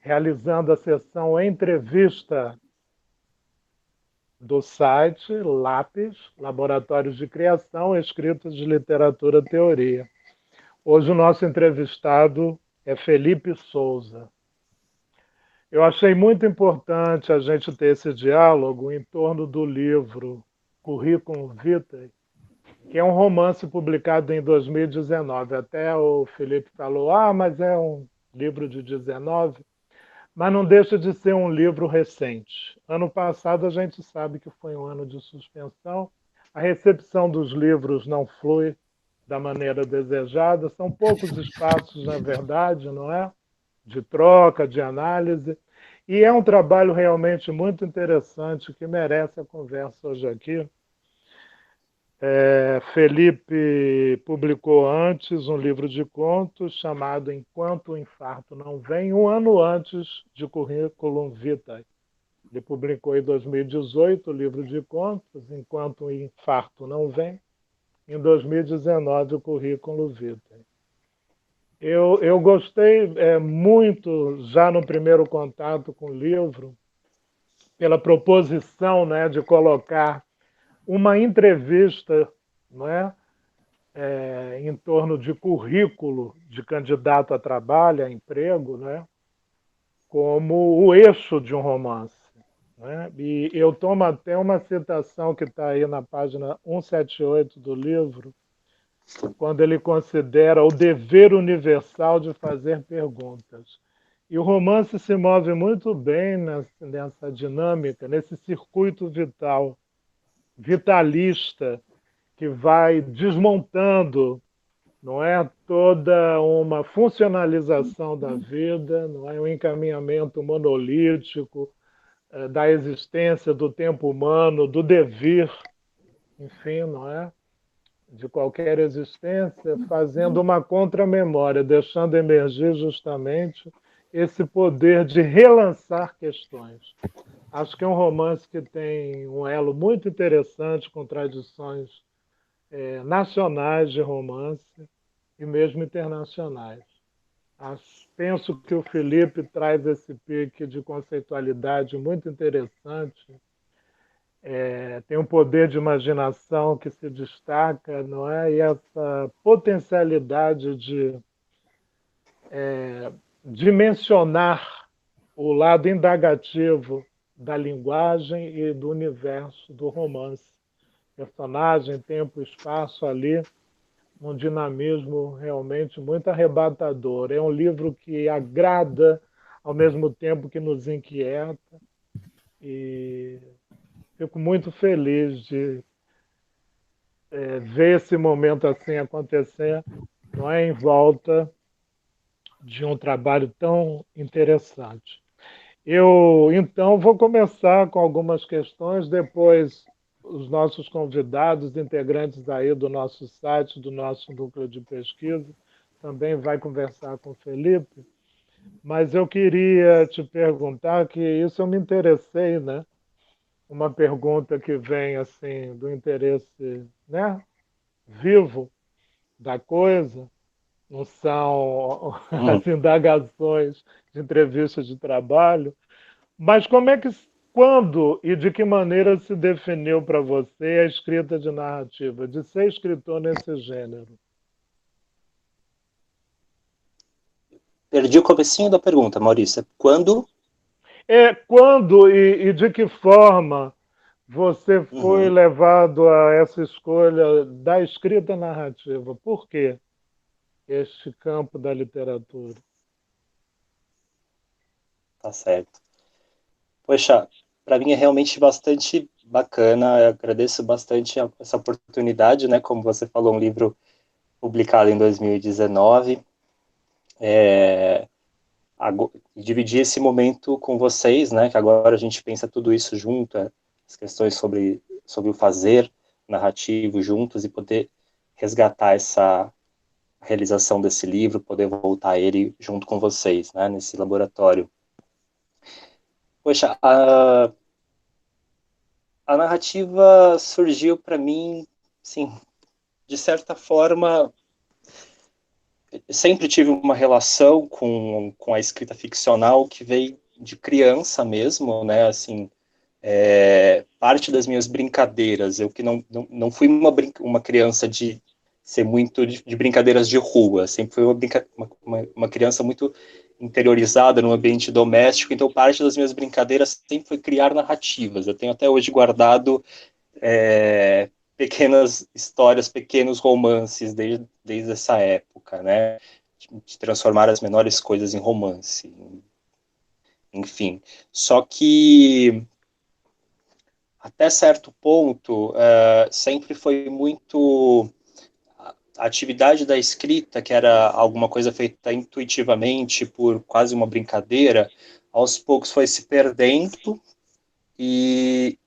realizando a sessão entrevista do site Lápis, Laboratórios de Criação, Escrita de Literatura Teoria. Hoje o nosso entrevistado é Felipe Souza. Eu achei muito importante a gente ter esse diálogo em torno do livro Curriculum Vitae, que é um romance publicado em 2019. Até o Felipe falou, mas é um livro de 19, mas não deixa de ser um livro recente. Ano passado a gente sabe que foi um ano de suspensão, a recepção dos livros não flui da maneira desejada, são poucos espaços, na verdade, não é? De troca, de análise, e é um trabalho realmente muito interessante que merece a conversa hoje aqui. Felipe publicou antes um livro de contos chamado Enquanto o Infarto Não Vem, um ano antes de Curriculum Vitae. Ele publicou em 2018 o livro de contos Enquanto o Infarto Não Vem, em 2019 o Currículo Vitae. Eu gostei muito, já no primeiro contato com o livro, pela proposição, né, de colocar uma entrevista, não é, em torno de currículo de candidato a trabalho, a emprego, né, como o eixo de um romance. Né? E eu tomo até uma citação que está aí na página 178 do livro, quando ele considera o dever universal de fazer perguntas. E o romance se move muito bem nessa dinâmica, nesse circuito vital, vitalista, que vai desmontando, não é, toda uma funcionalização da vida, não é, um encaminhamento monolítico da existência, do tempo humano, do devir, enfim, não é, de qualquer existência, fazendo uma contramemória, deixando emergir justamente esse poder de relançar questões. Acho que é um romance que tem um elo muito interessante com tradições nacionais de romance e mesmo internacionais. Penso que o Felipe traz esse pique de conceitualidade muito interessante, tem um poder de imaginação que se destaca, não é? E essa potencialidade de dimensionar o lado indagativo da linguagem e do universo do romance. Personagem, tempo, espaço ali, um dinamismo realmente muito arrebatador. É um livro que agrada ao mesmo tempo que nos inquieta e fico muito feliz de ver esse momento assim acontecer, não é, em volta de um trabalho tão interessante. Eu então vou começar com algumas questões, depois os nossos convidados, integrantes aí do nosso site, do nosso núcleo de pesquisa, também vai conversar com o Felipe, mas eu queria te perguntar que isso eu me interessei, né? Uma pergunta que vem assim do interesse, né, vivo da coisa, não são Hum. as indagações de entrevistas de trabalho, mas como é que, quando e de que maneira se definiu para você a escrita de narrativa, de ser escritor nesse gênero? Perdi o comecinho da pergunta, Maurício. Quando? Quando e de que forma você foi Uhum, levado a essa escolha da escrita narrativa? Por quê este campo da literatura? tá certo. Poxa, para mim é realmente bastante bacana. Eu agradeço bastante essa oportunidade, né? Como você falou, um livro publicado em 2019. É, dividir esse momento com vocês, né? Que agora a gente pensa tudo isso junto, as questões sobre o fazer narrativo juntos e poder resgatar essa realização desse livro, poder voltar a ele junto com vocês, né? Nesse laboratório. Poxa, a narrativa surgiu para mim, sim, de certa forma, sempre tive uma relação com a escrita ficcional que veio de criança mesmo, né, assim, parte das minhas brincadeiras, eu que não fui uma criança de ser muito de brincadeiras de rua, sempre fui uma criança muito interiorizada no ambiente doméstico, então parte das minhas brincadeiras sempre foi criar narrativas. Eu tenho até hoje guardado pequenas histórias, pequenos romances desde essa época, né? De transformar as menores coisas em romance, enfim. Só que até certo ponto sempre foi muito a atividade da escrita, que era alguma coisa feita intuitivamente por quase uma brincadeira, aos poucos foi se perdendo e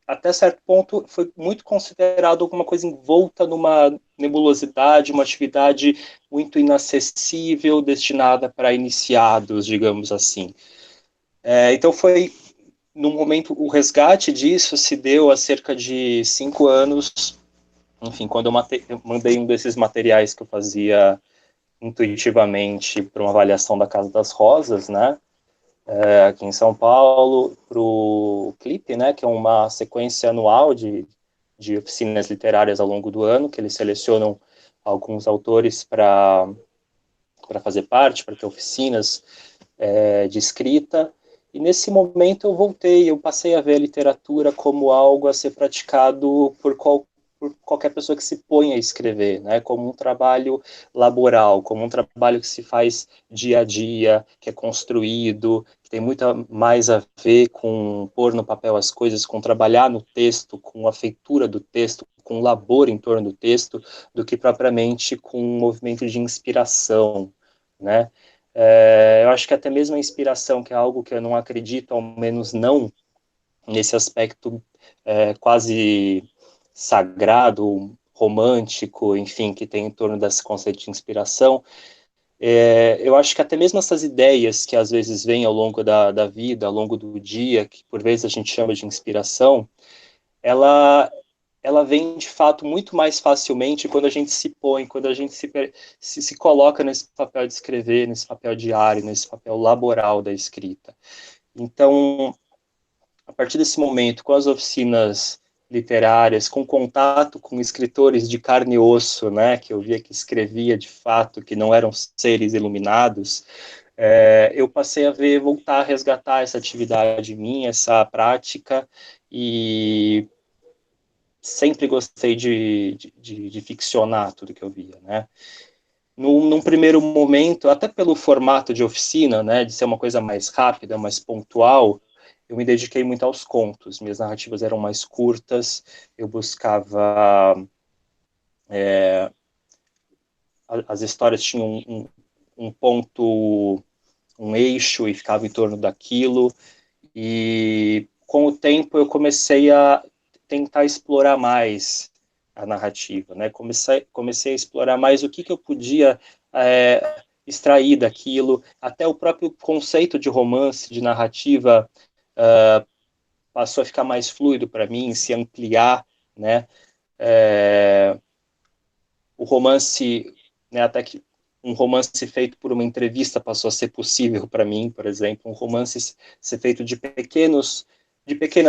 até certo ponto foi muito considerado alguma coisa envolta numa nebulosidade, uma atividade muito inacessível, destinada para iniciados, digamos assim. Então foi, no momento, o resgate disso se deu há cerca de 5 anos, enfim, quando eu mandei um desses materiais que eu fazia intuitivamente para uma avaliação da Casa das Rosas, né, aqui em São Paulo, para o Clipe, né, que é uma sequência anual de oficinas literárias ao longo do ano, que eles selecionam alguns autores para fazer parte, para ter oficinas de escrita. E nesse momento eu passei a ver a literatura como algo a ser praticado por qualquer pessoa que se põe a escrever, né? Como um trabalho laboral, como um trabalho que se faz dia a dia, que é construído, que tem muito mais a ver com pôr no papel as coisas, com trabalhar no texto, com a feitura do texto, com o labor em torno do texto, do que propriamente com um movimento de inspiração, né? Eu acho que até mesmo a inspiração, que é algo que eu não acredito, ao menos não nesse aspecto quase sagrado, romântico, enfim, que tem em torno desse conceito de inspiração, eu acho que até mesmo essas ideias que às vezes vêm ao longo da vida, ao longo do dia, que por vezes a gente chama de inspiração, ela, ela vem de fato muito mais facilmente quando a gente se põe, quando a gente se coloca nesse papel de escrever, nesse papel diário, nesse papel laboral da escrita. Então, a partir desse momento, com as oficinas literárias, com contato com escritores de carne e osso, né, que eu via que escrevia de fato, que não eram seres iluminados, eu passei a voltar a resgatar essa atividade minha, essa prática, e sempre gostei de ficcionar tudo que eu via, né? Num primeiro momento, até pelo formato de oficina, né, de ser uma coisa mais rápida, mais pontual, eu me dediquei muito aos contos. Minhas narrativas eram mais curtas, eu buscava... as histórias tinham um ponto, um eixo e ficava em torno daquilo. E com o tempo eu comecei a tentar explorar mais a narrativa, né? Comecei a explorar mais o que eu podia extrair daquilo, até o próprio conceito de romance, de narrativa, passou a ficar mais fluido para mim, se ampliar, né? O romance, né, até que um romance feito por uma entrevista passou a ser possível para mim, por exemplo, um romance ser feito de pequenas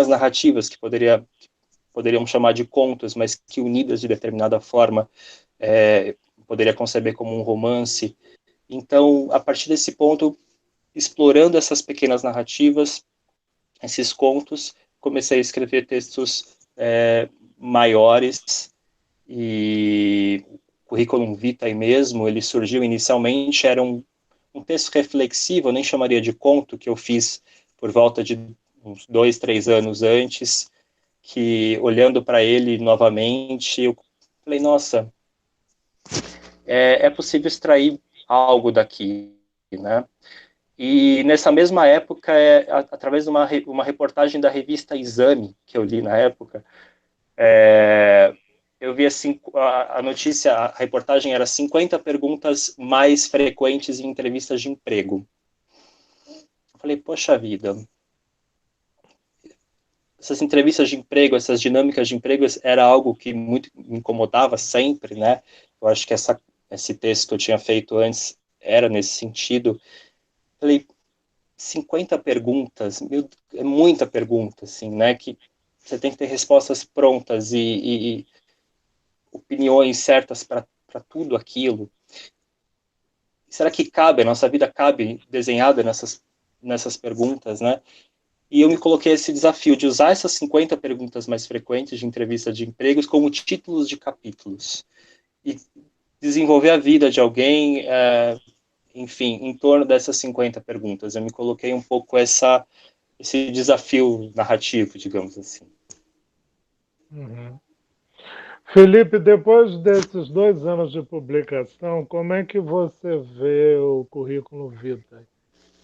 narrativas que poderíamos chamar de contos, mas que unidas de determinada forma poderia conceber como um romance. Então, a partir desse ponto, explorando essas pequenas narrativas, esses contos, comecei a escrever textos maiores. E o Curriculum Vitae mesmo, ele surgiu inicialmente, era um texto reflexivo, eu nem chamaria de conto, que eu fiz por volta de uns 2, 3 anos antes, que olhando para ele novamente, eu falei, nossa, é possível extrair algo daqui, né? E nessa mesma época, através de uma reportagem da revista Exame, que eu li na época, eu vi assim, a notícia, a reportagem era 50 perguntas mais frequentes em entrevistas de emprego. Eu falei, poxa vida, essas entrevistas de emprego, essas dinâmicas de emprego, era algo que muito me incomodava sempre, né? Eu acho que esse texto que eu tinha feito antes era nesse sentido. Falei, 50 perguntas, é muita pergunta, assim, né? Que você tem que ter respostas prontas e opiniões certas para tudo aquilo. Será que cabe, a nossa vida cabe desenhada nessas perguntas, né? E eu me coloquei esse desafio de usar essas 50 perguntas mais frequentes de entrevista de empregos como títulos de capítulos. E desenvolver a vida de alguém, enfim, em torno dessas 50 perguntas. Eu me coloquei um pouco esse desafio narrativo, digamos assim. Uhum. Felipe, depois desses 2 anos de publicação, como é que você vê o currículo Vitae?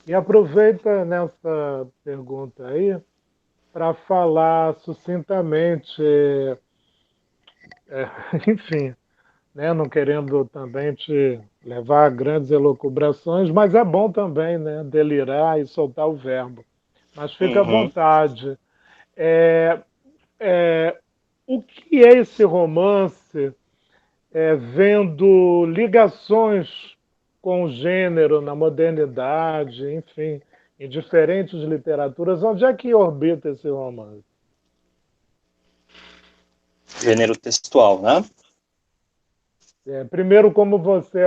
E aproveita nessa pergunta aí para falar sucintamente, enfim, né, não querendo também te levar a grandes elucubrações, mas é bom também, né, delirar e soltar o verbo. Mas fica à Uhum. vontade. É, é, o que é esse romance, vendo ligações com o gênero na modernidade, enfim, em diferentes literaturas? Onde é que orbita esse romance? Gênero textual, né? Primeiro, como você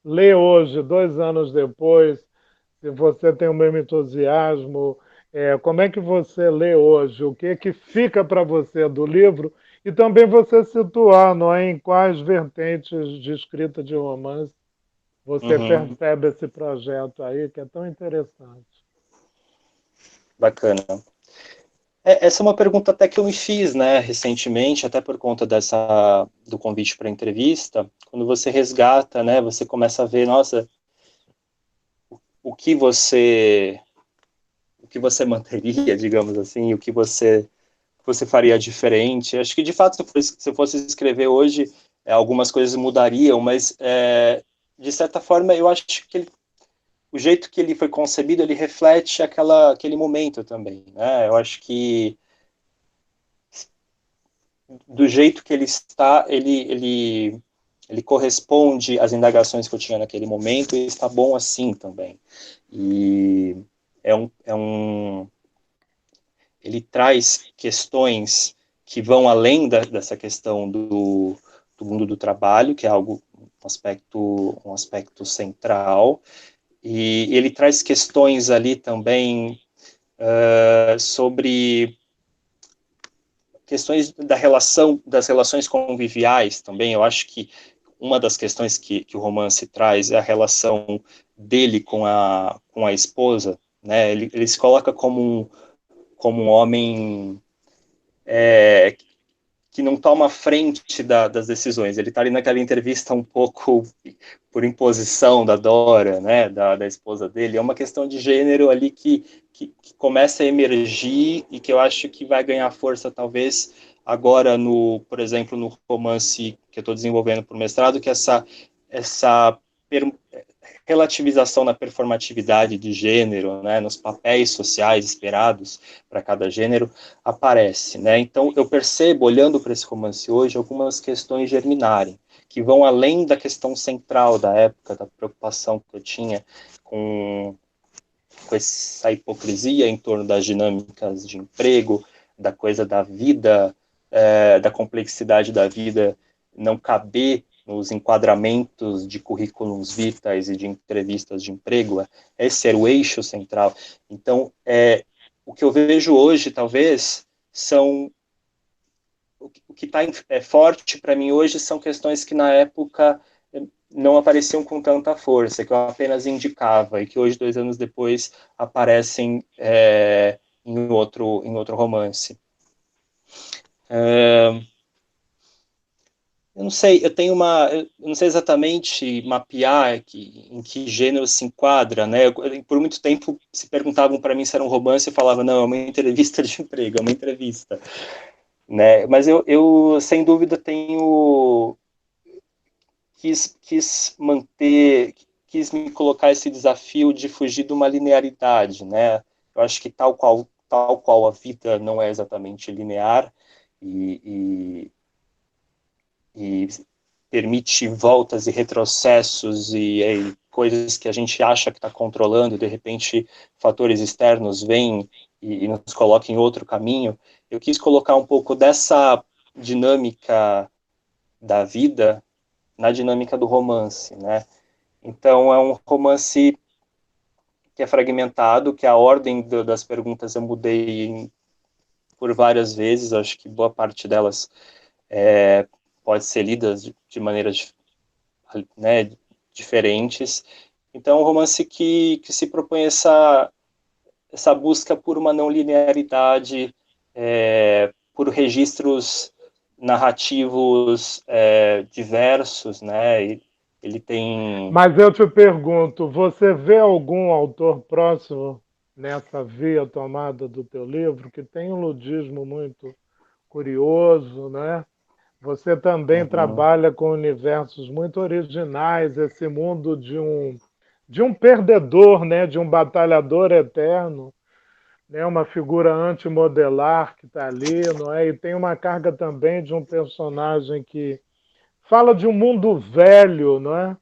lê hoje, 2 anos depois, se você tem o mesmo entusiasmo, como é que você lê hoje? O que é que fica para você do livro? E também você situar, não é, em quais vertentes de escrita de romance você Uhum. percebe esse projeto aí, que é tão interessante. Bacana. Essa é uma pergunta até que eu me fiz, né, recentemente, até por conta do convite para entrevista. Quando você resgata, né, você começa a ver, nossa, o que você, o que você manteria, digamos assim, o que você faria diferente. Acho que de fato, se eu fosse escrever hoje, algumas coisas mudariam, mas de certa forma eu acho que o jeito que ele foi concebido, ele reflete aquele momento também, né? Eu acho que do jeito que ele está, ele corresponde às indagações que eu tinha naquele momento e está bom assim também. E é um ele traz questões que vão além dessa questão do mundo do trabalho, que é algo um aspecto central, e ele traz questões ali também sobre questões das relações conviviais também. Eu acho que uma das questões que o romance traz é a relação dele com a esposa, né? Ele se coloca como um homem que não toma frente das decisões. Ele está ali naquela entrevista um pouco por imposição da Dora, né, da esposa dele. É uma questão de gênero ali que começa a emergir e que eu acho que vai ganhar força talvez agora por exemplo, no romance que eu estou desenvolvendo para o mestrado, que essa relativização na performatividade de gênero, né, nos papéis sociais esperados para cada gênero, aparece. Né? Então, eu percebo, olhando para esse romance hoje, algumas questões germinarem, que vão além da questão central da época, da preocupação que eu tinha com essa hipocrisia em torno das dinâmicas de emprego, da coisa da vida, da complexidade da vida não caber nos enquadramentos de currículos vitais e de entrevistas de emprego. Esse era o eixo central. Então, o que eu vejo hoje, talvez, são o que está forte para mim hoje são questões que na época não apareciam com tanta força, que eu apenas indicava e que hoje, 2 anos depois, aparecem em outro romance. Eu não sei, eu não sei exatamente mapear em que gênero se enquadra, né? Por muito tempo se perguntavam para mim se era um romance, eu falava, não, é uma entrevista de emprego, é uma entrevista, né? Mas eu sem dúvida quis me colocar esse desafio de fugir de uma linearidade, né? Eu acho que tal qual a vida não é exatamente linear e permite voltas e retrocessos e coisas que a gente acha que está controlando, de repente fatores externos vêm e nos colocam em outro caminho. Eu quis colocar um pouco dessa dinâmica da vida na dinâmica do romance, né? Então é um romance que é fragmentado, que a ordem das perguntas eu mudei por várias vezes, acho que boa parte delas pode ser lidas de maneiras, né, diferentes. Então, é um romance que se propõe essa busca por uma não linearidade, por registros narrativos diversos, né? E ele tem... Mas eu te pergunto, você vê algum autor próximo nessa via tomada do teu livro que tem um ludismo muito curioso, né? Você também Uhum, trabalha com universos muito originais, esse mundo de um perdedor, né? De um batalhador eterno, né? Uma figura antimodelar que está ali, não é? E tem uma carga também de um personagem que fala de um mundo velho, não é?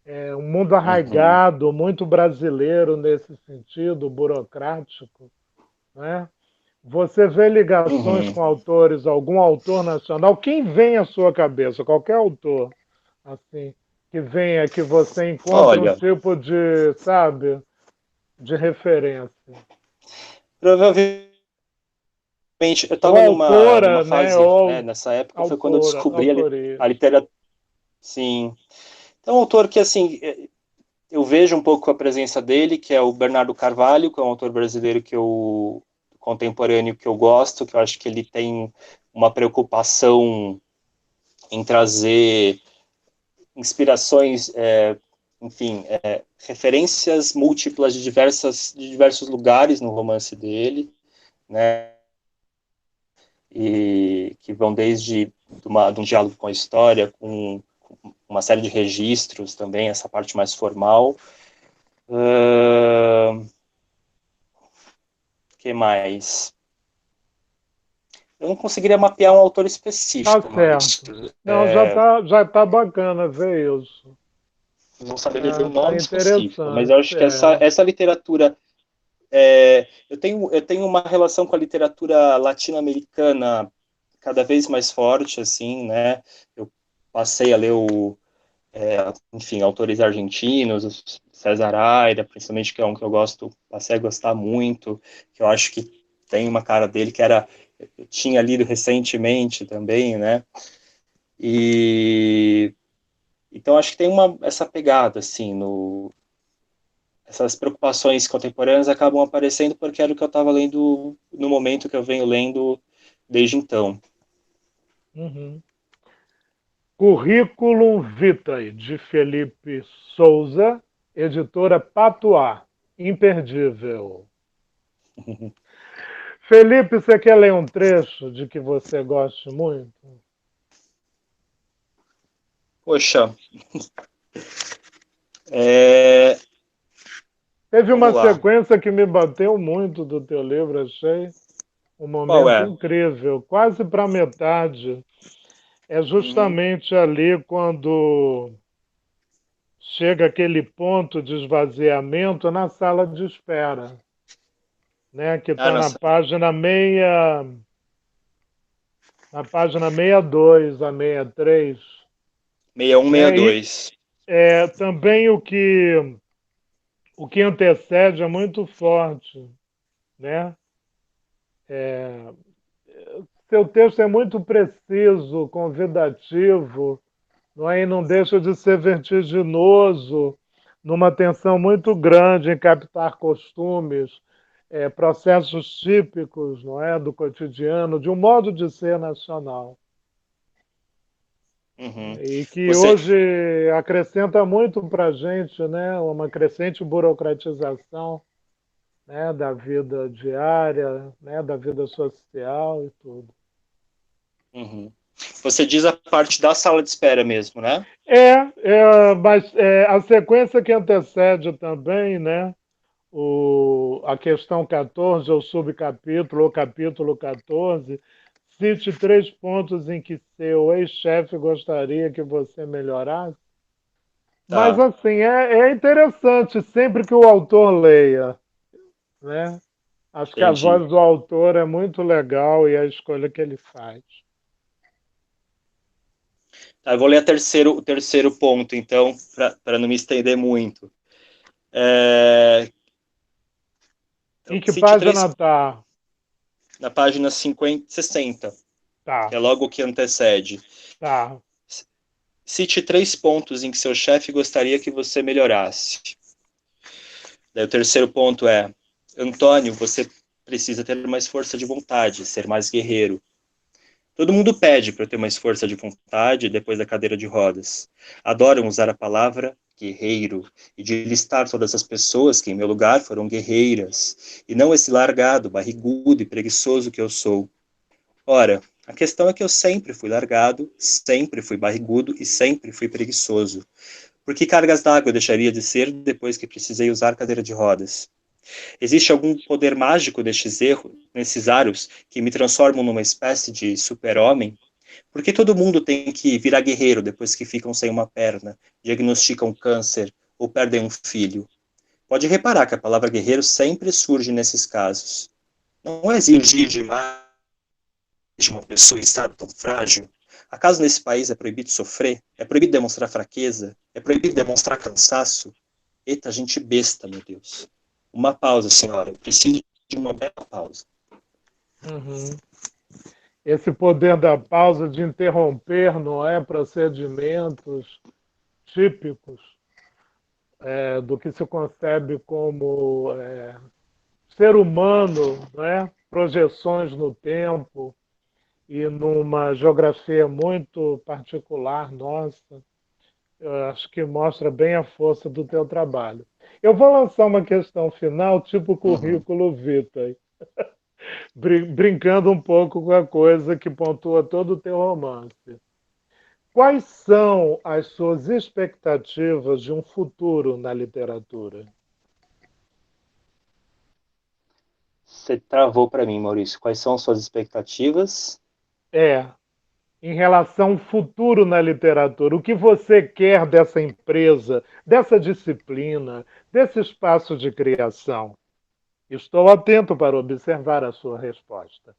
É um mundo uhum, arraigado, muito brasileiro nesse sentido, burocrático, né? Você vê ligações uhum. com autores, algum autor nacional? Quem vem à sua cabeça? Qualquer autor, assim, que venha, que você encontre um Olha, tipo de, sabe, de referência. provavelmente eu Ou estava numa autora, né? fase, né, Ou nessa época foi quando eu autora, descobri autoria. a literatura, sim. Então, um autor que, assim, eu vejo um pouco a presença dele, que é o Bernardo Carvalho, que é um autor brasileiro contemporâneo que eu gosto, que eu acho que ele tem uma preocupação em trazer inspirações, enfim, referências múltiplas de diversos lugares no romance dele, né? E que vão desde de um diálogo com a história, com uma série de registros também, essa parte mais formal. Que mais? Eu não conseguiria mapear um autor Tá específico, mas certo. Não, já tá bacana ver isso. não saberia dizer um Tá, tá nome específico. Mas eu interessante. acho que essa literatura eu tenho uma relação com a literatura latino-americana cada vez mais forte, assim, né? Eu passei a ler enfim, autores argentinos, César Aira, principalmente, que é um que eu gosto, passei a gostar muito, que eu acho que tem uma cara dele que eu tinha lido recentemente também, né? E então acho que tem essa pegada, assim, essas preocupações contemporâneas acabam aparecendo porque era o que eu estava lendo no momento que eu venho lendo desde então. Uhum. Currículum Vitae, de Felipe Souza, editora Patuá. Imperdível. Felipe, você quer ler um trecho de que você goste muito? Poxa, é, Teve uma vamos lá. sequência que me bateu muito do teu livro, achei um Qual momento é? incrível, quase para metade. É Uhum. justamente ali quando chega aquele ponto de esvaziamento na sala de espera, né? Que Ah, está nossa, na página 62 a 63, 61, né? E 62. também o que antecede é muito forte, né? Seu texto é muito preciso, convidativo, não é? E não deixa de ser vertiginoso, numa tensão muito grande em captar costumes, processos típicos, não é, do cotidiano, de um modo de ser nacional. Uhum. E que Você, hoje acrescenta muito para a gente, né, uma crescente burocratização, né, da vida diária, né, da vida social e tudo. uhum. Você diz a parte da sala de espera mesmo, né? Mas a sequência que antecede também, né, a questão 14, ou subcapítulo, ou capítulo 14, Cite 3 pontos em que seu ex-chefe gostaria que você melhorasse. Mas, Tá, assim, é interessante sempre que o autor leia, né? Acho que a entendi. voz do autor é muito legal e a escolha que ele faz. Tá, eu vou ler o terceiro ponto, então, para não me estender muito. Em Então, que cite três página tá? na página 50, 60, que Tá, é logo o que antecede. tá. Cite 3 pontos em que seu chefe gostaria que você melhorasse. Daí o terceiro ponto é: Antônio, você precisa ter mais força de vontade, ser mais guerreiro. Todo mundo pede para eu ter mais força de vontade depois da cadeira de rodas. Adoram usar a palavra guerreiro e de listar todas as pessoas que em meu lugar foram guerreiras, e não esse largado, barrigudo e preguiçoso que eu sou. Ora, a questão é que eu sempre fui largado, sempre fui barrigudo e sempre fui preguiçoso. Por que cargas d'água eu deixaria de ser depois que precisei usar cadeira de rodas? Existe algum poder mágico nesses aros, que me transformam numa espécie de super-homem? Por que todo mundo tem que virar guerreiro depois que ficam sem uma perna, diagnosticam câncer ou perdem um filho? Pode reparar que a palavra guerreiro sempre surge nesses casos. Não é exigir demais de uma pessoa em estado tão frágil? Acaso nesse país é proibido sofrer? É proibido demonstrar fraqueza? É proibido demonstrar cansaço? Eita, gente besta, meu Deus. Uma pausa, senhora. Eu preciso de uma bela pausa. Uhum. Esse poder da pausa de interromper, não é? Procedimentos típicos do que se concebe como ser humano, não é? Projeções no tempo e numa geografia muito particular nossa. Eu acho que mostra bem a força do teu trabalho. Eu vou lançar uma questão final, tipo Uhum. currículo vitae, brincando um pouco com a coisa que pontua todo o teu romance. Quais são as suas expectativas de um futuro na literatura? Você travou para mim, Maurício. Quais são as suas expectativas? É, em relação ao futuro na literatura, o que você quer dessa empresa, dessa disciplina, desse espaço de criação? Estou atento para observar a sua resposta.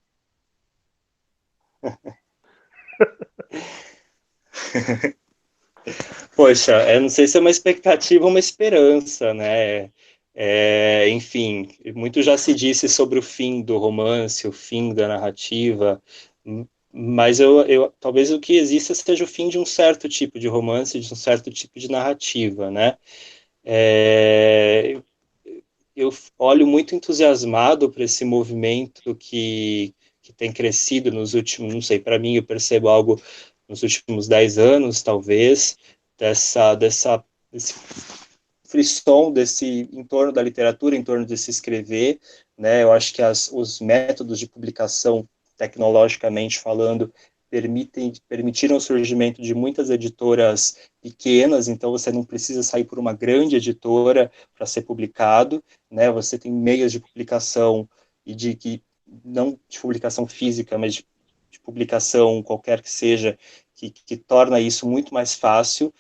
Poxa, eu não sei se é uma expectativa ou uma esperança, né? Enfim, muito já se disse sobre o fim do romance, o fim da narrativa, mas talvez o que exista seja o fim de um certo tipo de romance, de um certo tipo de narrativa, né? É, eu olho muito entusiasmado para esse movimento que tem crescido nos últimos, não sei, para mim eu percebo algo nos últimos 10 anos, talvez, desse frisson desse em torno da literatura, em torno de se escrever, né? Eu acho que os métodos de publicação, tecnologicamente falando, permitiram o surgimento de muitas editoras pequenas, então você não precisa sair por uma grande editora para ser publicado, né? Você tem meios de publicação e de que não de publicação física, mas de publicação qualquer que seja, que torna isso muito mais fácil.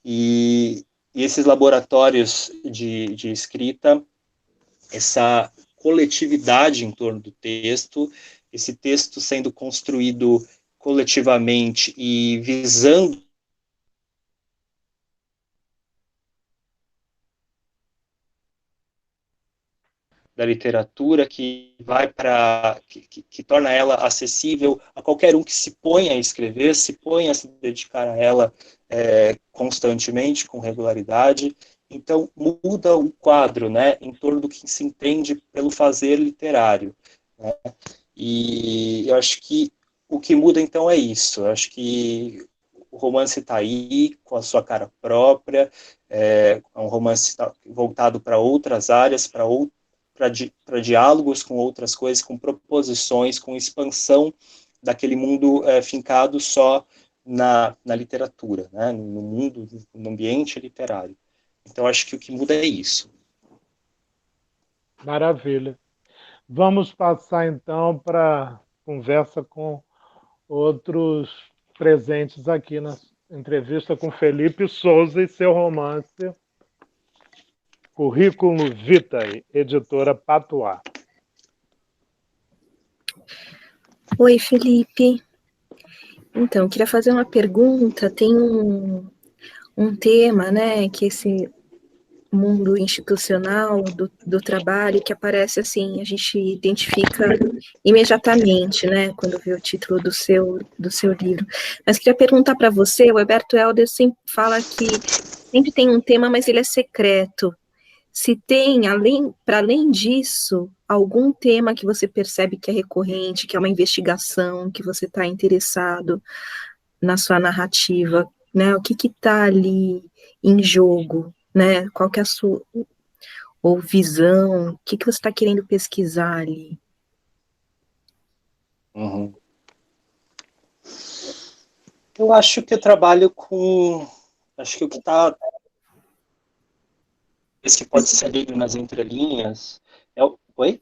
E esses laboratórios de escrita, essa coletividade em torno do texto, esse texto sendo construído coletivamente e visando da literatura que vai para que torna ela acessível a qualquer um que se ponha a escrever, se ponha a se dedicar a ela constantemente, com regularidade. Então muda o quadro, né, em torno do que se entende pelo fazer literário, né? E eu acho que o que muda então é isso. Eu acho que o romance está aí com a sua cara própria, é um romance voltado para outras áreas, para diálogos com outras coisas, com proposições, com expansão daquele mundo fincado só na literatura, né? No mundo, no ambiente literário. Então, acho que o que muda é isso. Maravilha. Vamos passar então para conversa com outros presentes aqui na entrevista com Felipe Souza e seu romance Currículo Vitae, editora Patois. Oi, Felipe. Então, eu queria fazer uma pergunta. Tem um tema, né, que esse mundo institucional do trabalho que aparece assim, a gente identifica imediatamente, né, quando vê o título do seu livro. Mas queria perguntar para você, o Heberto Helder sempre fala que sempre tem um tema, mas ele é secreto. Se tem, para além disso, algum tema que você percebe que é recorrente, que é uma investigação, que você está interessado na sua narrativa, né? O que está ali em jogo, né? Qual que é a sua ou visão? O que você está querendo pesquisar ali? Uhum. Eu acho que eu trabalho com... Acho que o que está... Esse que pode ser lido nas entrelinhas... Oi?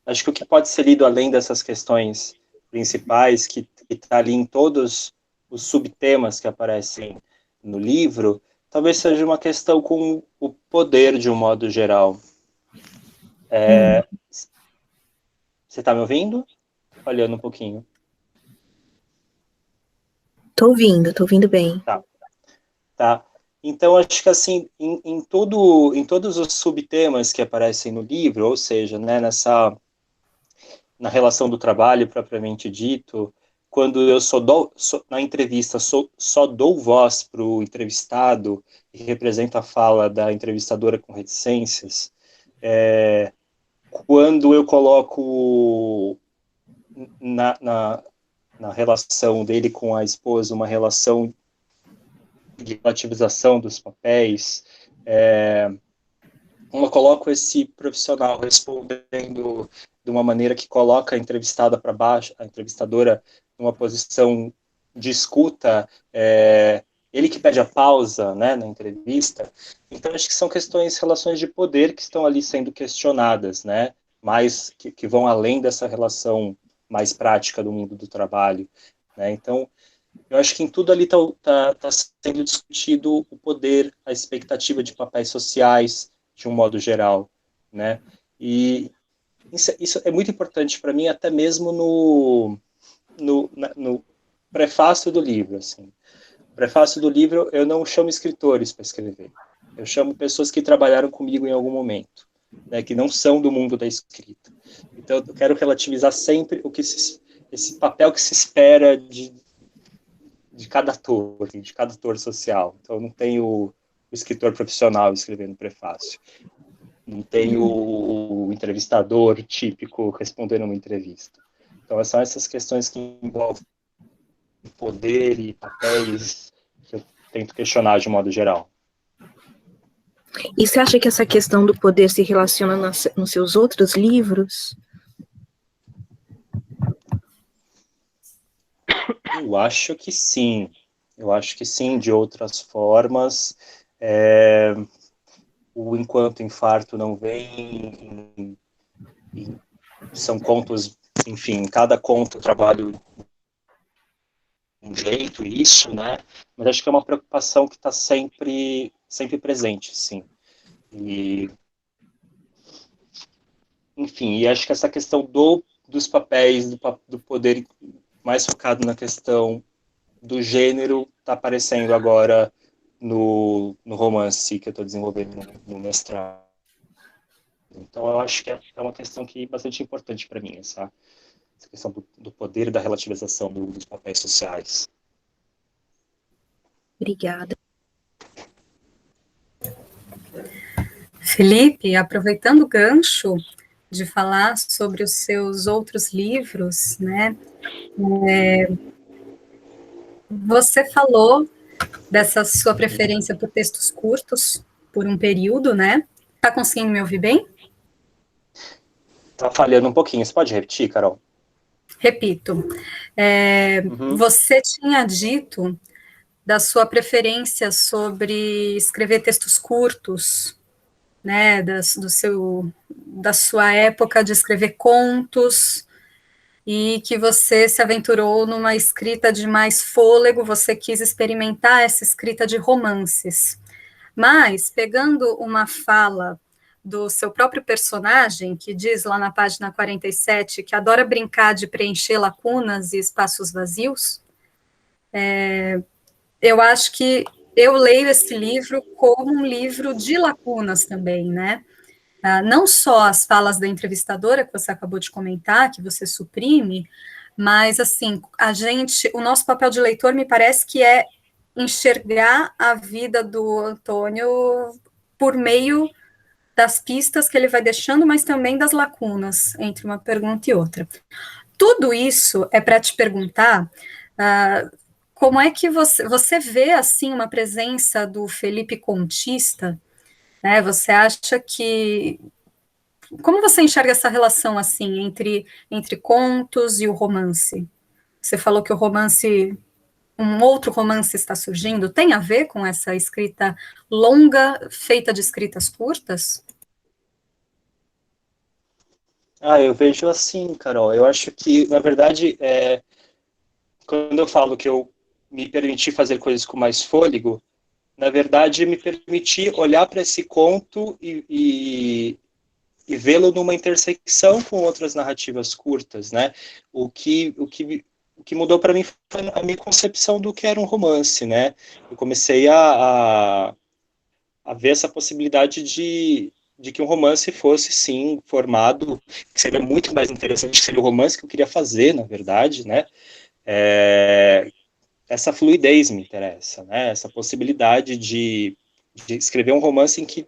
Acho que o que pode ser lido além dessas questões principais, que está ali em todos os subtemas que aparecem no livro, talvez seja uma questão com o poder de um modo geral. Você está me ouvindo? Falhando um pouquinho. Tô ouvindo bem. Tá. Então, acho que assim, em todos os subtemas que aparecem no livro, ou seja, né, na relação do trabalho propriamente dito, quando eu na entrevista só dou voz para o entrevistado e represento a fala da entrevistadora com reticências, quando eu coloco na relação dele com a esposa uma relação de relativização dos papéis, eu coloco esse profissional respondendo de uma maneira que coloca a entrevistada para baixo, a entrevistadora numa posição de escuta, ele que pede a pausa, né, na entrevista. Então, acho que são relações de poder que estão ali sendo questionadas, né, mais que vão além dessa relação mais prática do mundo do trabalho, né. Então, eu acho que em tudo ali tá sendo discutido o poder, a expectativa de papéis sociais, de um modo geral, né? E isso é muito importante para mim, até mesmo no prefácio do livro. Assim. O prefácio do livro, eu não chamo escritores para escrever. Eu chamo pessoas que trabalharam comigo em algum momento, né, que não são do mundo da escrita. Então, eu quero relativizar sempre esse papel que se espera de cada ator social. Então, não tem o escritor profissional escrevendo prefácio. Não tem o entrevistador típico respondendo uma entrevista. Então, são essas questões que envolvem poder e papéis que eu tento questionar de modo geral. E você acha que essa questão do poder se relaciona nos seus outros livros? Eu acho que sim. Eu acho que sim, de outras formas. O Enquanto Infarto Não Vem, são contos, enfim, cada conto eu trabalho um jeito, isso, né? Mas acho que é uma preocupação que está sempre presente, sim. E, enfim, e acho que essa questão dos papéis, do poder mais focado na questão do gênero está aparecendo agora no romance que eu estou desenvolvendo no mestrado. Então, eu acho que é uma questão que é bastante importante para mim, essa questão do poder e da relativização dos papéis sociais. Obrigada. Felipe, aproveitando o gancho de falar sobre os seus outros livros, né? Você falou dessa sua preferência por textos curtos por um período, né? Tá conseguindo me ouvir bem? Tá falhando um pouquinho. Você pode repetir, Carol? Repito. Você tinha dito da sua preferência sobre escrever textos curtos, né? Da sua época de escrever contos, e que você se aventurou numa escrita de mais fôlego, você quis experimentar essa escrita de romances. Mas, pegando uma fala do seu próprio personagem, que diz lá na página 47 que adora brincar de preencher lacunas e espaços vazios, eu acho que eu leio esse livro como um livro de lacunas também, né? Não só as falas da entrevistadora que você acabou de comentar, que você suprime, mas assim, o nosso papel de leitor me parece que é enxergar a vida do Antônio por meio das pistas que ele vai deixando, mas também das lacunas entre uma pergunta e outra. Tudo isso é para te perguntar como é que você vê assim uma presença do Felipe contista, né? Você acha que como você enxerga essa relação assim entre contos e o romance? Você falou que um outro romance está surgindo, tem a ver com essa escrita longa, feita de escritas curtas? Eu vejo assim, Carol. Eu acho que, na verdade, quando eu falo que eu me permiti fazer coisas com mais fôlego, na verdade, me permiti olhar para esse conto e vê-lo numa intersecção com outras narrativas curtas, né? O que mudou para mim foi a minha concepção do que era um romance, né? Eu comecei a ver essa possibilidade de que um romance fosse, sim, formado, que seria muito mais interessante, que seria o romance que eu queria fazer, na verdade, né? Essa fluidez me interessa, né? Essa possibilidade de escrever um romance em que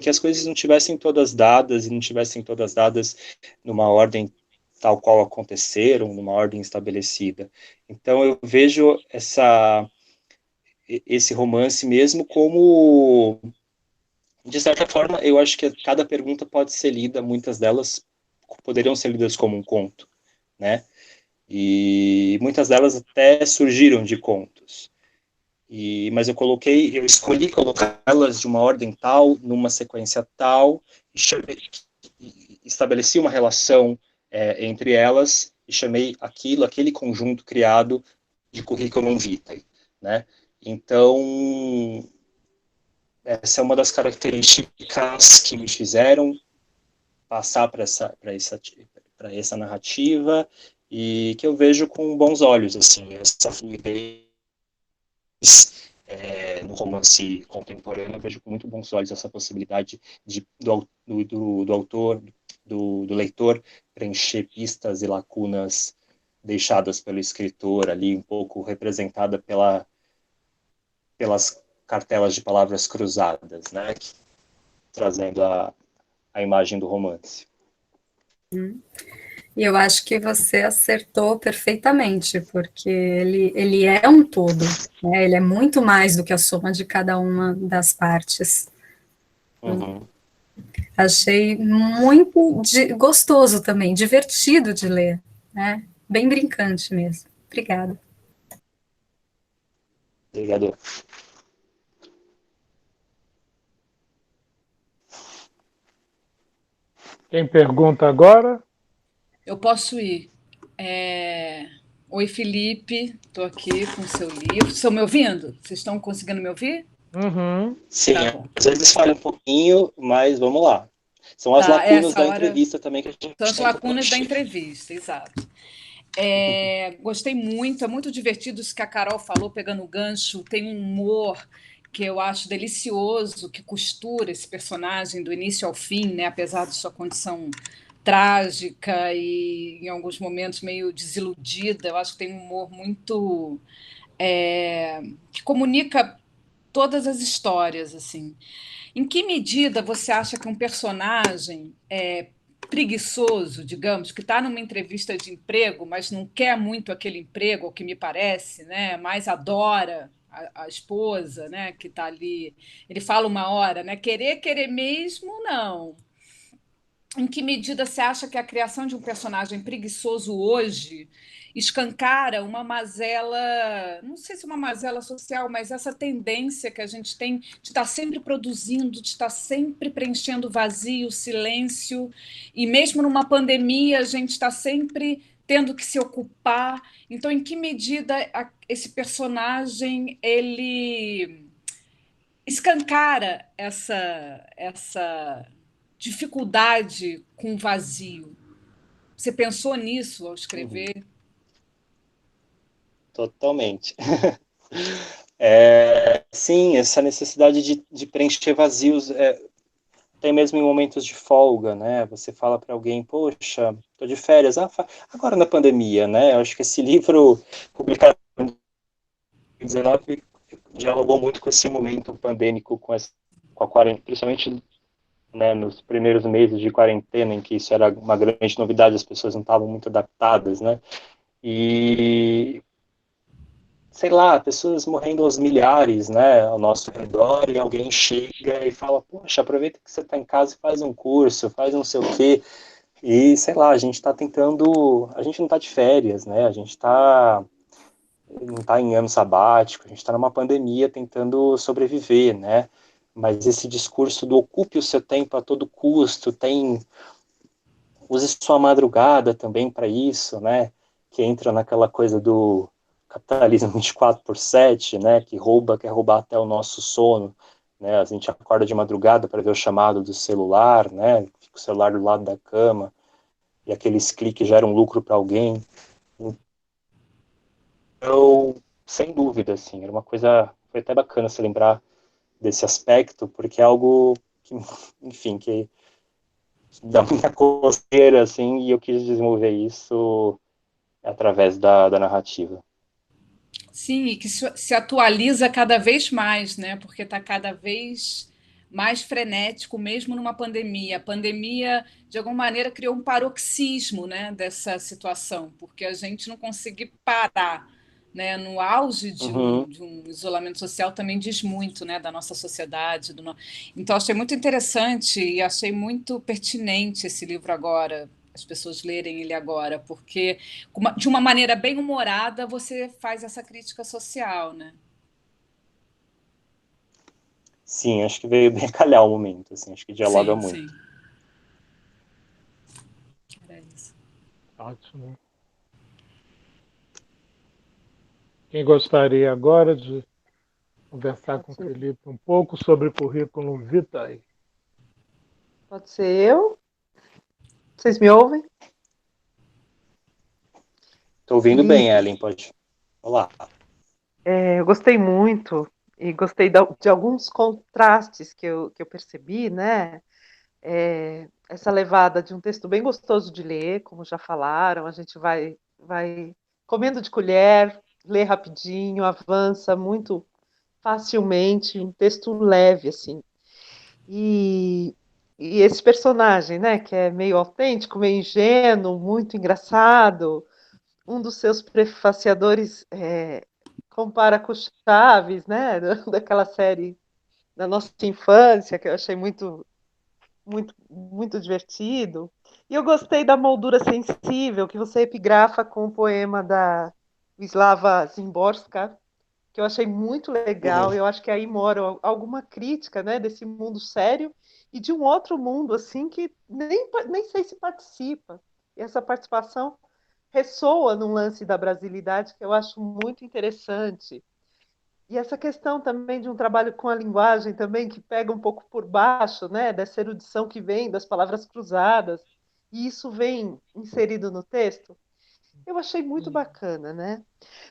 as coisas não tivessem todas dadas e não tivessem todas dadas numa ordem tal qual aconteceram, numa ordem estabelecida. Então eu vejo esse romance mesmo como, de certa forma, eu acho que cada pergunta pode ser lida, muitas delas poderiam ser lidas como um conto, né? E muitas delas até surgiram de contos. Mas eu escolhi colocá-las de uma ordem tal, numa sequência tal, e estabeleci uma relação entre elas e chamei aquele conjunto criado de curriculum vitae, né? Então, essa é uma das características que me fizeram passar para essa narrativa e que eu vejo com bons olhos, assim, essa fluidez no romance contemporâneo. Eu vejo com muito bons olhos essa possibilidade do autor, do leitor, preencher pistas e lacunas deixadas pelo escritor ali, um pouco representada pelas cartelas de palavras cruzadas, né, trazendo a imagem do romance. E eu acho que você acertou perfeitamente, porque ele é um todo, né? Ele é muito mais do que a soma de cada uma das partes. Uhum. Achei muito gostoso também, divertido de ler, né? Bem brincante mesmo. Obrigada. Obrigado. Quem pergunta agora? Eu posso ir. Oi, Felipe, estou aqui com o seu livro. Estão me ouvindo? Vocês estão conseguindo me ouvir? Uhum. Sim, Tá bom. às vezes falha um pouquinho, mas vamos lá. São as lacunas da entrevista também que a gente São as lacunas da entrevista, exato. Gostei muito, é muito divertido isso que a Carol falou, pegando o gancho, tem um humor que eu acho delicioso, que costura esse personagem do início ao fim, né, apesar de sua condição trágica e, em alguns momentos, meio desiludida. Eu acho que tem um humor muito... que comunica todas as histórias, assim. Em que medida você acha que um personagem preguiçoso, digamos, que está numa entrevista de emprego, mas não quer muito aquele emprego, o que me parece, né? Mas adora a esposa, né? Que está ali. Ele fala uma hora, né? Querer mesmo, não. Em que medida você acha que a criação de um personagem preguiçoso hoje escancara uma mazela, não sei se uma mazela social, mas essa tendência que a gente tem de estar sempre produzindo, de estar sempre preenchendo vazio, silêncio, e mesmo numa pandemia a gente está sempre tendo que se ocupar. Então, em que medida esse personagem ele escancara essa dificuldade com o vazio? Você pensou nisso ao Uhum. escrever? Totalmente. Sim, essa necessidade de preencher vazios, até mesmo em momentos de folga, né? Você fala para alguém, poxa, tô de férias. Agora na pandemia, né? Eu acho que esse livro, publicado em 2019, dialogou muito com esse momento pandêmico, com a quarentena, principalmente, né, nos primeiros meses de quarentena, em que isso era uma grande novidade, as pessoas não estavam muito adaptadas, né? E sei lá, pessoas morrendo aos milhares, né, ao nosso redor, e alguém chega e fala, poxa, aproveita que você está em casa e faz um curso, faz não sei o quê, e sei lá, a gente está tentando, a gente não está de férias, né, a gente não está em ano sabático, a gente está numa pandemia tentando sobreviver, né, mas esse discurso do ocupe o seu tempo a todo custo, use sua madrugada também para isso, né, que entra naquela coisa do capitalismo 24/7, né, que quer roubar até o nosso sono, né, a gente acorda de madrugada para ver o chamado do celular, né, fica o celular do lado da cama, e aqueles cliques geram lucro para alguém. Então, sem dúvida, assim, era uma coisa, foi até bacana se lembrar desse aspecto, porque é algo que, enfim, que dá muita coceira, assim, e eu quis desenvolver isso através da narrativa. Sim, e que se atualiza cada vez mais, né? Porque está cada vez mais frenético, mesmo numa pandemia. A pandemia, de alguma maneira, criou um paroxismo, né, dessa situação, porque a gente não conseguiu parar. Né, no auge Uhum. de um isolamento social também diz muito, né, da nossa sociedade. Então, achei muito interessante e achei muito pertinente esse livro agora, as pessoas lerem ele agora, porque de uma maneira bem humorada você faz essa crítica social, né? Sim, acho que veio bem calhar o momento, assim, acho que dialoga Sim, sim. muito. Era isso. Ótimo. Quem gostaria agora de conversar com o Pode, Felipe um pouco sobre currículo vitae? pode ser eu? Vocês me ouvem? Tô ouvindo bem, Felipe, Ellen, pode. Olá. eu gostei muito e gostei de alguns contrastes que eu percebi, né? Essa levada de um texto bem gostoso de ler, como já falaram, a gente vai comendo de colher, lê rapidinho, avança muito facilmente, um texto leve, assim. E, e esse personagem, né, que é meio autêntico, meio ingênuo, muito engraçado, um dos seus prefaciadores compara com Chaves, né, daquela série da nossa infância, que eu achei muito, muito, muito divertido. E eu gostei da moldura sensível que você epigrafa com o poema da Wisława Szymborska, que eu achei muito legal. Uhum. Eu acho que aí mora alguma crítica, né, desse mundo sério e de um outro mundo assim que nem sei se participa. E essa participação ressoa num lance da brasilidade que eu acho muito interessante. E essa questão também de um trabalho com a linguagem também que pega um pouco por baixo, né, dessa erudição que vem das palavras cruzadas, e isso vem inserido no texto, eu achei muito bacana, né?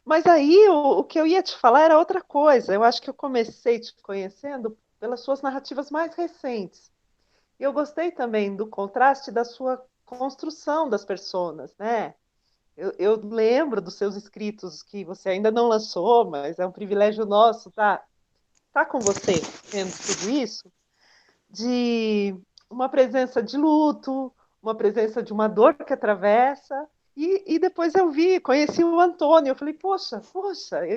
Mas aí o que eu ia te falar era outra coisa. Eu acho que eu comecei te conhecendo pelas suas narrativas mais recentes. E eu gostei também do contraste da sua construção das personas, né? Eu lembro dos seus escritos que você ainda não lançou, mas é um privilégio nosso tá com você vendo tudo isso, de uma presença de luto, uma presença de uma dor que atravessa. E depois eu conheci o Antônio, eu falei, poxa,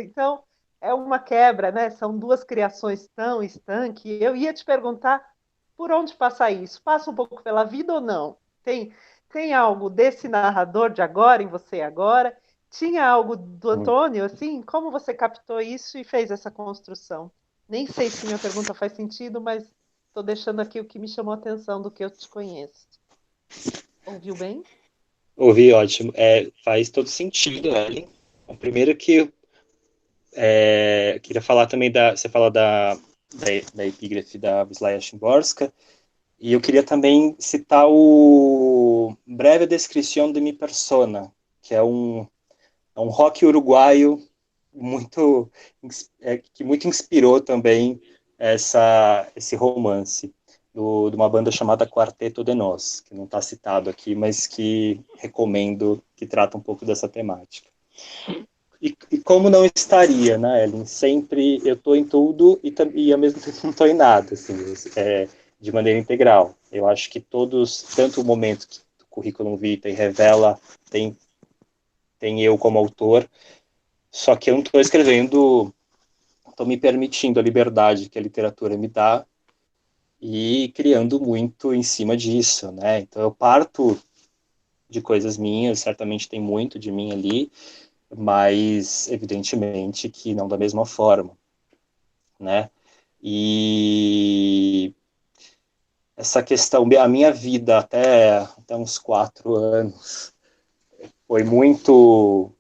então é uma quebra, né? São duas criações tão estanques. Eu ia te perguntar por onde passa isso? Passa um pouco pela vida ou não? Tem algo desse narrador de agora, em você agora? Tinha algo do Uhum. Antônio, assim? Como você captou isso e fez essa construção? Nem sei se minha pergunta faz sentido, mas estou deixando aqui o que me chamou a atenção do que eu te conheço. Ouviu bem? Ouvi, ótimo. Faz todo sentido, Ellen. O primeiro que queria falar também você fala da epígrafe da Wisława Szymborska, e eu queria também citar o Breve Descrição de mi persona, que é um rock uruguaio muito, que muito inspirou também esse romance de uma banda chamada Quarteto de Nós, que não está citado aqui, mas que recomendo, que trata um pouco dessa temática. E como não estaria, né, Ellen? Sempre eu estou em tudo e ao mesmo tempo não estou em nada, assim, de maneira integral. Eu acho que tanto o momento que o Currículum Vitae revela, tem eu como autor, só que eu não estou escrevendo, estou me permitindo a liberdade que a literatura me dá e criando muito em cima disso, né? Então eu parto de coisas minhas, certamente tem muito de mim ali, mas evidentemente que não da mesma forma, né? E essa questão, a minha vida até uns 4 anos foi muito,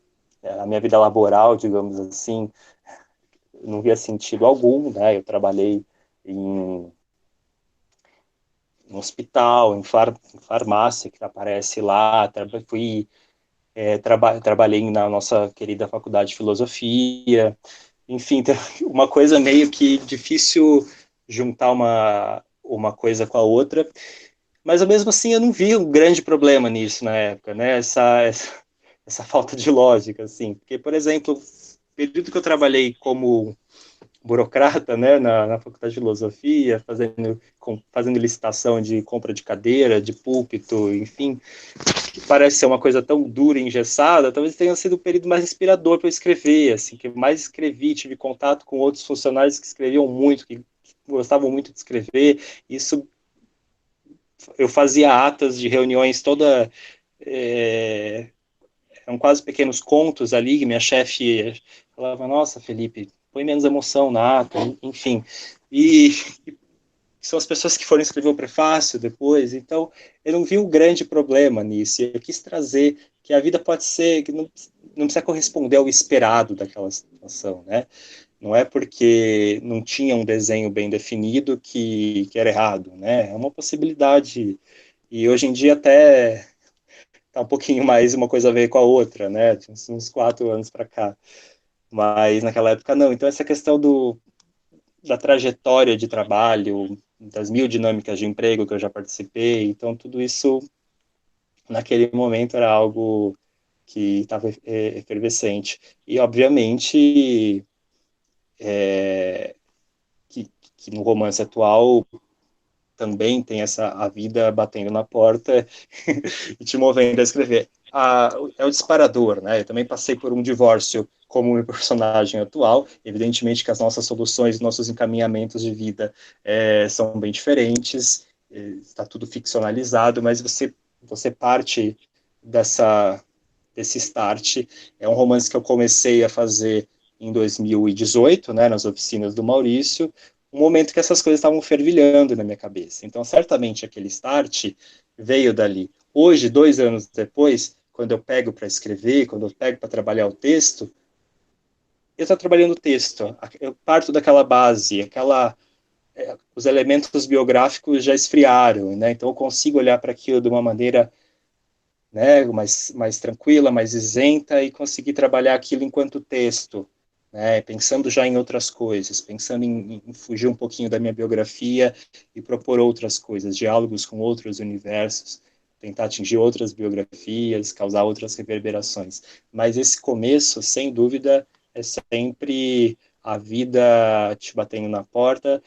a minha vida laboral, digamos assim, não via sentido algum, né? Eu trabalhei em hospital, em farmácia, que aparece lá, trabalhei na nossa querida faculdade de filosofia, enfim, uma coisa meio que difícil juntar uma coisa com a outra, mas mesmo assim eu não vi um grande problema nisso na época, né? Essa falta de lógica, assim, porque, por exemplo, o período que eu trabalhei como burocrata, né, na faculdade de filosofia, fazendo licitação de compra de cadeira, de púlpito, enfim, que parece ser uma coisa tão dura e engessada, talvez tenha sido o período mais inspirador para eu escrever, assim, que eu mais escrevi, tive contato com outros funcionários que escreviam muito, que gostavam muito de escrever. Isso, eu fazia atas de reuniões eram quase pequenos contos ali, que minha chefe falava, nossa, Felipe, põe menos emoção na ata, enfim. E são as pessoas que foram escrever o prefácio depois, então eu não vi um grande problema nisso, eu quis trazer que a vida pode ser, que não precisa corresponder ao esperado daquela situação, né? Não é porque não tinha um desenho bem definido que era errado, né? É uma possibilidade, e hoje em dia até tá um pouquinho mais uma coisa a ver com a outra, né? Uns 4 anos para cá, mas naquela época não. Então essa questão da trajetória de trabalho, das mil dinâmicas de emprego que eu já participei, então tudo isso naquele momento era algo que estava efervescente. E obviamente é, que no romance atual também tem a vida batendo na porta e te movendo a escrever. É o disparador, né? Eu também passei por um divórcio como meu personagem atual. Evidentemente que as nossas soluções, nossos encaminhamentos de vida são bem diferentes, está tudo ficcionalizado, mas você parte desse start. É um romance que eu comecei a fazer em 2018, né, nas oficinas do Maurício, um momento que essas coisas estavam fervilhando na minha cabeça. Então, certamente, aquele start veio dali. Hoje, 2 anos depois, quando eu pego para escrever, quando eu pego para trabalhar o texto, eu estou trabalhando o texto. Eu parto daquela base, os elementos biográficos já esfriaram, né? Então, eu consigo olhar para aquilo de uma maneira, né, mais tranquila, mais isenta, e conseguir trabalhar aquilo enquanto texto, né, pensando já em outras coisas, pensando em fugir um pouquinho da minha biografia e propor outras coisas, diálogos com outros universos, tentar atingir outras biografias, causar outras reverberações. Mas esse começo, sem dúvida, é sempre a vida te batendo na porta,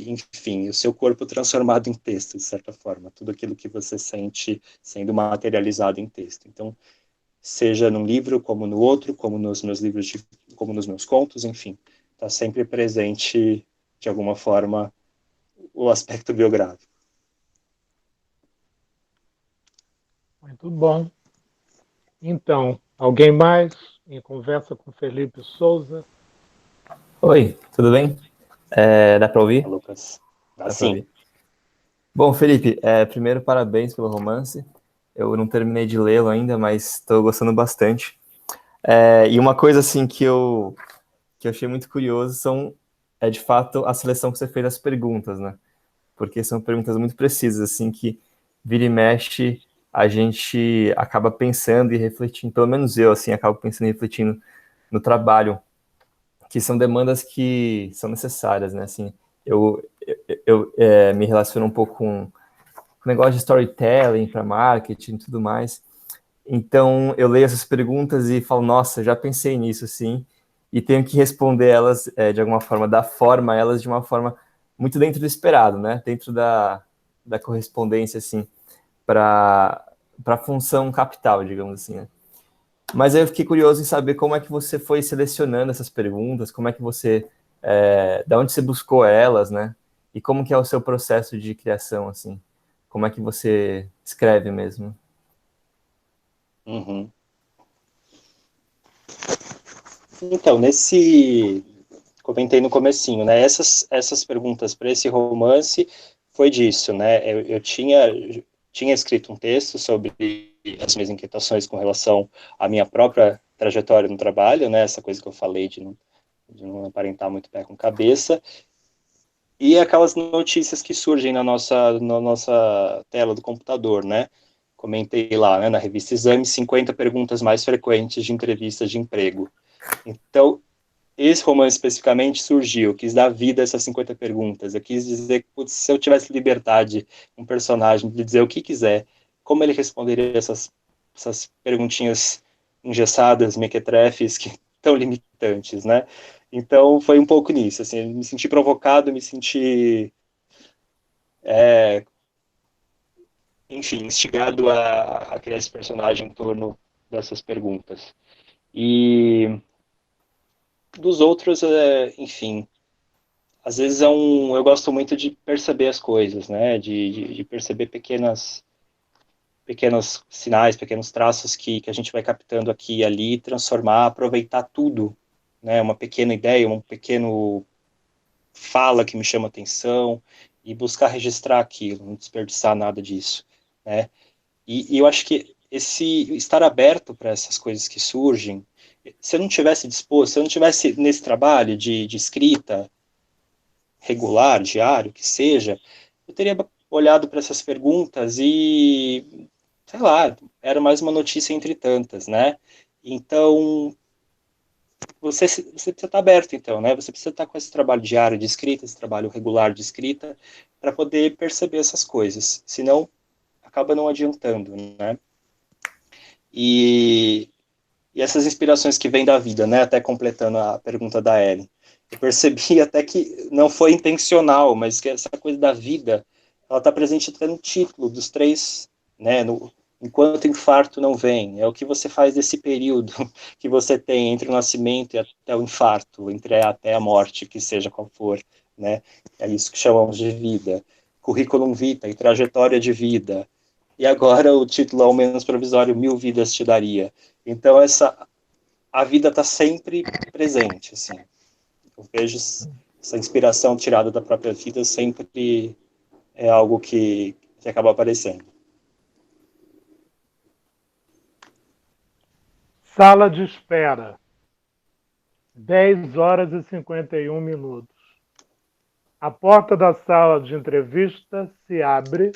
enfim, o seu corpo transformado em texto, de certa forma, tudo aquilo que você sente sendo materializado em texto. Então, seja num livro, como no outro, como nos meus livros, como nos meus contos, enfim, está sempre presente, de alguma forma, o aspecto biográfico. Muito bom. Então, alguém mais em conversa com Felipe Souza? Oi, tudo bem? Dá para ouvir? Lucas, Dá pra assim, ouvir. Bom, Felipe, primeiro parabéns pelo romance. Eu não terminei de lê-lo ainda, mas estou gostando bastante. E uma coisa assim que eu achei muito curioso é de fato a seleção que você fez das perguntas, né? Porque são perguntas muito precisas, assim, que vira e mexe, a gente acaba pensando e refletindo, pelo menos eu, assim, acabo pensando e refletindo no trabalho, que são demandas que são necessárias, né? Assim, eu me relaciono um pouco com o negócio de storytelling para marketing e tudo mais. Então, eu leio essas perguntas e falo, nossa, já pensei nisso, sim, e tenho que responder elas de alguma forma, dar forma a elas de uma forma muito dentro do esperado, né? Dentro da correspondência, assim, para a função capital, digamos assim, né? Mas aí eu fiquei curioso em saber como é que você foi selecionando essas perguntas, como é que você, da onde você buscou elas, né? E como que é o seu processo de criação, assim? Como é que você escreve mesmo? Uhum. Então, comentei no comecinho, né? Essas perguntas para esse romance foi disso, né? Eu tinha escrito um texto sobre as minhas inquietações com relação à minha própria trajetória no trabalho, né? Essa coisa que eu falei de não aparentar muito pé com cabeça, e aquelas notícias que surgem na nossa tela do computador, né? Comentei lá, né, na revista Exame, 50 perguntas mais frequentes de entrevistas de emprego. Então, esse romance especificamente surgiu, eu quis dar vida a essas 50 perguntas, eu quis dizer que, putz, se eu tivesse liberdade, um personagem, de dizer o que quiser, como ele responderia essas perguntinhas engessadas, mequetrefes, que tão limitantes, né? Então, foi um pouco nisso, assim, me senti provocado, me senti, enfim, instigado a criar esse personagem em torno dessas perguntas. E dos outros, enfim, às vezes eu gosto muito de perceber as coisas, né? De perceber pequenos sinais, pequenos traços que a gente vai captando aqui e ali, transformar, aproveitar tudo, né? Uma pequena ideia, um pequeno fala que me chama atenção e buscar registrar aquilo, não desperdiçar nada disso, né? E eu acho que esse estar aberto para essas coisas que surgem, se eu não tivesse disposto, se eu não tivesse nesse trabalho de escrita regular, diário, que seja, eu teria olhado para essas perguntas e, sei lá, era mais uma notícia entre tantas, né? Então, você precisa estar aberto, então, né? Você precisa estar com esse trabalho diário de escrita, esse trabalho regular de escrita, para poder perceber essas coisas. Senão, acaba não adiantando, né? E, e essas inspirações que vêm da vida, né? Até completando a pergunta da Ellen. Eu percebi até que não foi intencional, mas que essa coisa da vida, ela está presente até no título dos três, né? Enquanto o infarto não vem, é o que você faz desse período que você tem entre o nascimento e até o infarto, até a morte, que seja qual for, né? É isso que chamamos de vida. Curriculum vitae, trajetória de vida. E agora o título, ao menos provisório, 1000 vidas te daria. Então a vida está sempre presente, assim. Eu vejo essa inspiração tirada da própria vida sempre é algo que acaba aparecendo. Sala de espera. 10 horas e 51 minutos. A porta da sala de entrevista se abre,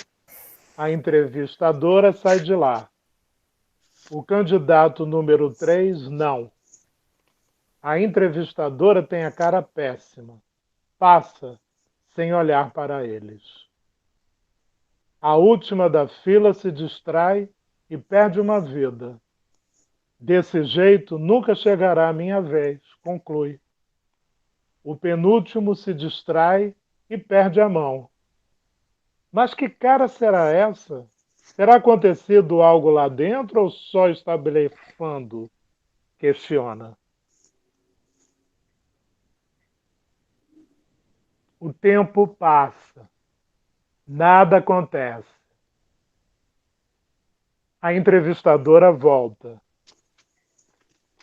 a entrevistadora sai de lá. O candidato número 3, não. A entrevistadora tem a cara péssima. Passa, sem olhar para eles. A última da fila se distrai e perde uma vida. Desse jeito, nunca chegará a minha vez, conclui. O penúltimo se distrai e perde a mão. Mas que cara será essa? Terá acontecido algo lá dentro ou só está blefando? Questiona. O tempo passa. Nada acontece. A entrevistadora volta.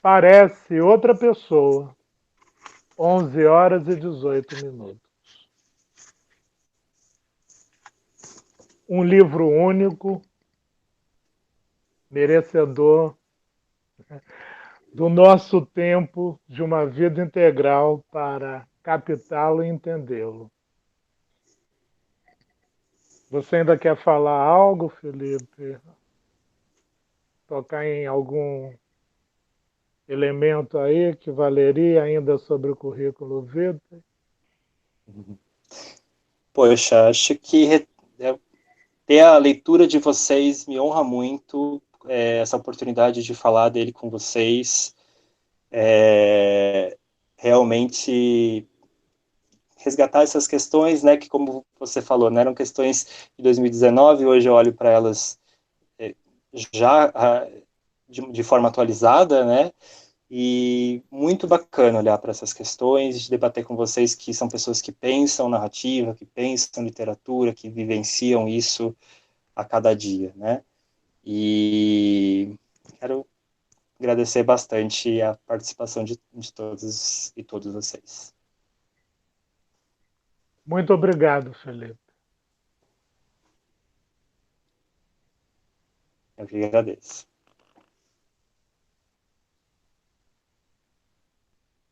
Parece outra pessoa. 11 horas e 18 minutos. Um livro único, merecedor do nosso tempo de uma vida integral para captá-lo e entendê-lo. Você ainda quer falar algo, Felipe? Tocar em algum elemento aí que valeria ainda sobre o currículo vitae? Poxa, acho que ter a leitura de vocês me honra muito, essa oportunidade de falar dele com vocês. Realmente resgatar essas questões, né, que como você falou, né, eram questões de 2019, hoje eu olho para elas já de forma atualizada, né, e muito bacana olhar para essas questões, de debater com vocês que são pessoas que pensam narrativa, que pensam literatura, que vivenciam isso a cada dia, né, e quero agradecer bastante a participação de todos e todos vocês. Muito obrigado, Felipe. Eu que agradeço.